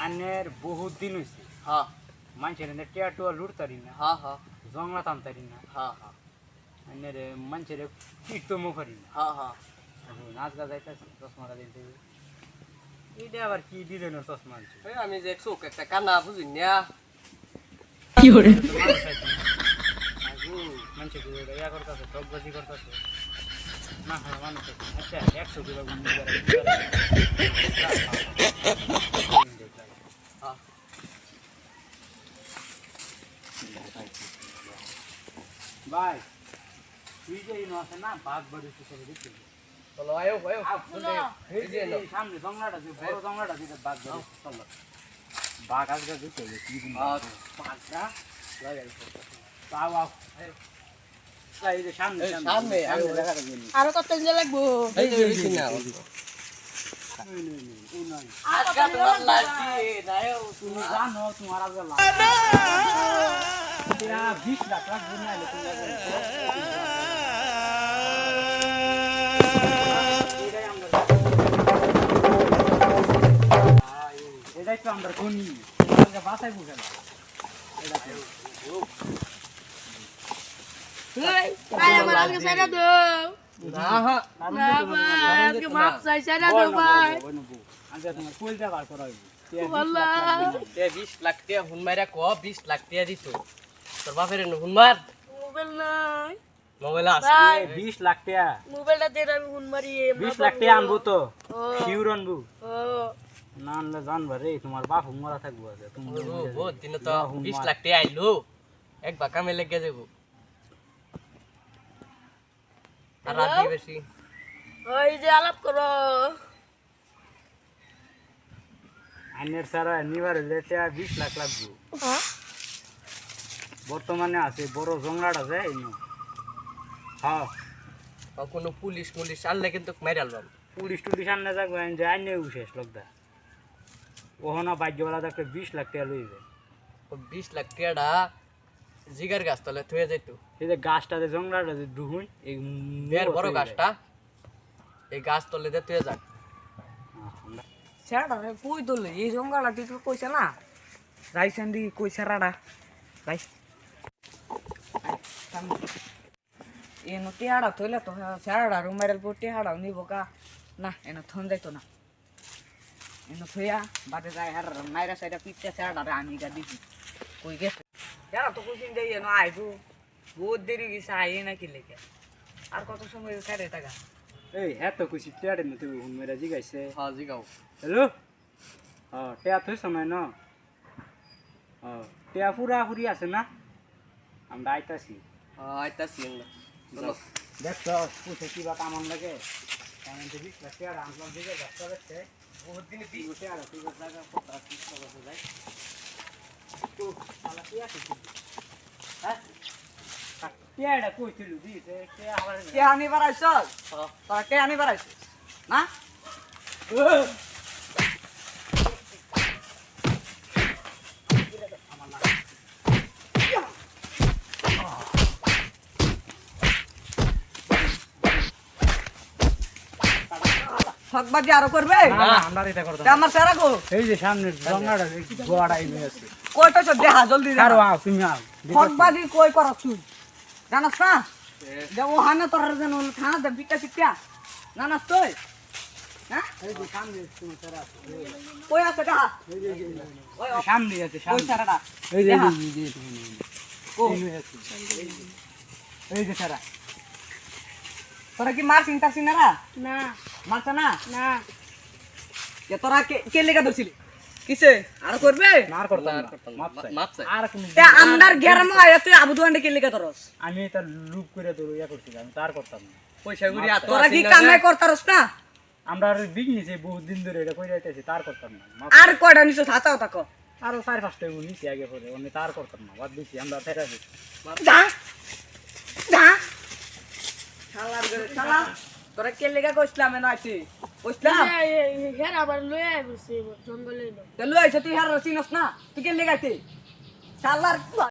আনের বহুত দিন হইছে হ্যাঁ মানুষের এনে টিয়া টুয়া লুটতারি না হ্যাঁ হ্যাঁ জংলা টানতারি না হ্যাঁ হ্যাঁ আনের মানুষের কীর্তমও করি না হ্যাঁ হ্যাঁ নাচ গা যাইতেছে চশমাটা দিতে এইটা আবার কি ডিজাইনের চশমা আনছে ওই আমি যে চোখ একটা কানা বুঝি না কি করে মানুষের ইয়া করতেছে টকবাজি করতেছে না হ্যাঁ মানুষ আছে আচ্ছা 100 কিলো ভাই তুই যে এই আছে না বাঘ বাড়ি হিসেবে দেখছি বলো আয়ো আয়ো এই যে সামনে জংলাটা যে বড় জংলাটা যেটা বাঘ বাড়ি চল বাঘ আজকে দেখতে কি দিন বাঘটা লাগাই তাও এই যে সামনে সামনে আয়ো আরো কত দিন লাগবো এই যে বেশি না আজকে তোমার লাগি নাও তুমি জানো তোমার আজকে লাভ 20 লাখ লাগবে না এটাই তো আমরা কোনি বাসায় বুঝে না ভাই আমার আজকে সাইরা দাও না হ্যাঁ না ভাই আজকে মাপ চাই সাইরা দাও ভাই আজকে তোমার কইলটা বার করা হইবে আল্লাহ 20 লাখ টাকা হুন মাইরা কো 20 লাখ টাকা দিত তোর বাপের হুন মার মোবাইল নাই মোবাইল আছে ভাই 20 লাখ টাকা মোবাইলটা দে আমি ফোন মারি 20 লাখ টাকা আনবো তো ও শিউর আনবো ও না আনলে জানবা রে তোমার বাপ মরা থাকবো আছে তুমি ও দিন তো 20 লাখ টাকা আইলো এক বাকা মেলে গে দেব আর রাত দি বেশি ওই যে আলাপ করো আইনের সারা নিবার লেটে 20 লাখ লাগবে বর্তমানে আছে বড় জংলাট আছে ইনো হ্যাঁ কোনো পুলিশ মুলিশ আনলে কিন্তু মেরে আলবাম পুলিশ টুলিশ আনলে যাবে যে আইনে শেষ লোকদা ওহনা বাজ্যওয়ালা দেখলে 20 লাখ টাকা লইবে 20 লাখ টাকাটা জিগার গাছ তলে থুয়ে যাইতো এই যে গাছটাতে জংলাটা যে ডুহুন এই এর বড় গাছটা এই গাছ তলে দিয়ে থুয়ে যাক সেরাটা কই দলে এই জঙ্গলা তুই তো কইছে না রাইছেন দি কই সেরাটা রাইস এনো টিয়াড়া থইলে তো সেরাটা রুমারেল পর টিয়াড়াও নিব কা না এনো থন যাইতো না এনো থইয়া বাদে যায় আর মাইরা সাইডা পিচ্চা সেরাটা আমি গা দিছি কই গেছে সেরা তো কইছিন যাই এনো আইবো বহুত দেরি গেছে আইয়ে না কি লেগে আর কত সময় কাটে টাকা এই হ্যাঁ তো খুশি টিয়ারে না তুই হুন মেরা জিগাইছে হ্যাঁ জিগাও হ্যালো হ্যাঁ টিয়া তো সময় না হ্যাঁ টিয়া পুরা পুরি আছে না আমরা আইতাছি আইতাছি বলো দেখছো পুষে কি বা কামন লাগে কারণ তো 20 লাখ টাকা আনলাম দিকে ব্যস্ত রাখছে বহুত দিন 20 টাকা তুই জায়গা কত আছে চলে যায় তো আলা কি আছে হ্যাঁ টিয়াটা কই ছিল দিছে টিয়া আবার কে আনি বাড়াইছ তোরা কে আনি বাড়াইছ না ঠকবাজি আরো করবে না আমরা এটা করতাম আমার সেরা গো এই যে সামনে জঙ্গাটা গোয়াটা এনে আছে কয়টা সব দেখা জলদি কারো আও তুমি আও ঠকবাজি কই করছ তুই জানাস না যে ও হানা তোর যেন থানা দে বিকা শিক্ষা জানাস তুই হ্যাঁ এই যে সামনে তোমার তারা কই আছে দেখা ওই সামনে আছে কই সামনে সেরাটা এই যে দেখা। এই যে ও এই যে সারা তোরা কি মার চিন্তা সিনারা না মারছ না না যে তোরা কে লেগে ধরছিলি কিসে আর করবে মার করতাম না মাপ চাই মাপ চাই আর কোন তে আমদার গেরম আয় তুই আবু দুয়ান্ডে কে লেগে ধরস আমি এটা লুপ করে ধরে ইয়া করছিলাম তার করতাম না পয়সা গুড়ি আতো তোরা কি কামাই করতারস না আমরা আর বিজনেসে বহুত দিন ধরে এটা কই যাইতেছি তার করতাম না মাপ আর কয়টা নিছো হাতাও তাকো আরো 4-5টা নিছি আগে পরে অন্য তার করতাম না বাদ দিছি আমরা থেরাপি যা যা শালার গরে শালা তোরা কে লেগে কইছলাম না আইছি কইছলাম হের আবার লয়ে আইবছে জঙ্গলে তে লই আইছ তুই হার চিনস না তুই কে লেগে আইছি শালার